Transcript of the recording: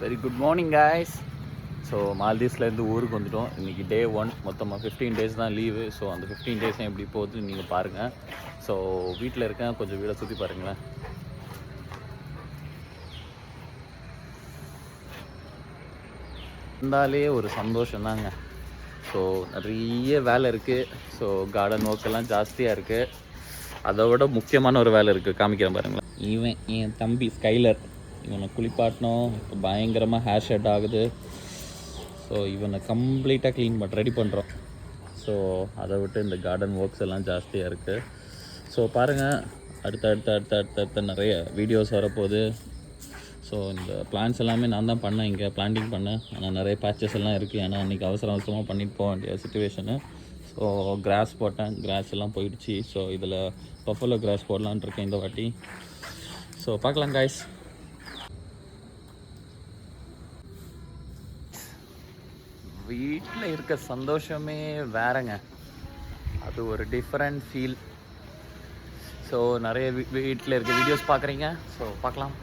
Very good morning guys. So மால்தீவ்ஸ்லேருந்து ஊருக்கு வந்துட்டோம். இன்றைக்கி டே 1, மொத்தமாக 15 days தான் லீவு. ஸோ அந்த 15 days எப்படி போகுதுன்னு நீங்கள் பாருங்கள். ஸோ வீட்டில் இருக்கேன், கொஞ்சம் வீடை சுற்றி பாருங்களேன். இருந்தாலே ஒரு சந்தோஷம் தாங்க. ஸோ நிறைய வேலை இருக்குது. ஸோ கார்டன் ஒர்க்கெல்லாம் ஜாஸ்தியாக இருக்குது. அதை விட முக்கியமான ஒரு வேலை இருக்குது, காமிக்கிறேன் பாருங்களேன். இவன் என் தம்பி ஸ்கைலர், இவனை குளிப்பாட்டணும். இப்போ பயங்கரமாக ஹேர் ஷெட் ஆகுது. ஸோ இவனை கம்ப்ளீட்டாக க்ளீன் ரெடி பண்ணுறோம். ஸோ அதை விட்டு இந்த கார்டன் ஒர்க்ஸ் எல்லாம் ஜாஸ்தியாக இருக்குது. ஸோ பாருங்கள், அடுத்த நிறைய வீடியோஸ் வரப்போகுது. ஸோ இந்த பிளான்ஸ் எல்லாமே நான் தான் பண்ணேன், இங்கே பிளான்டிங் பண்ணேன். ஆனால் நிறைய பேச்சஸ் எல்லாம் இருக்குது, ஏன்னா அன்றைக்கி அவசரமாக பண்ணிட்டு போக வேண்டிய சுச்சுவேஷனு. ஸோ கிராஸ் போட்டேன், கிராஸ் எல்லாம் போயிடுச்சு. ஸோ இதில் பஃபலோ கிராஸ் போடலான் இருக்கேன் இந்த வாட்டி. ஸோ பார்க்கலாம் காய்ஸ். வீட்டில் இருக்க சந்தோஷமே வேறங்க, அது ஒரு டிஃப்ரெண்ட் ஃபீல். ஸோ நிறைய வீட்டில் இருக்க வீடியோஸ் பார்க்குறீங்க. ஸோ பார்க்கலாம்.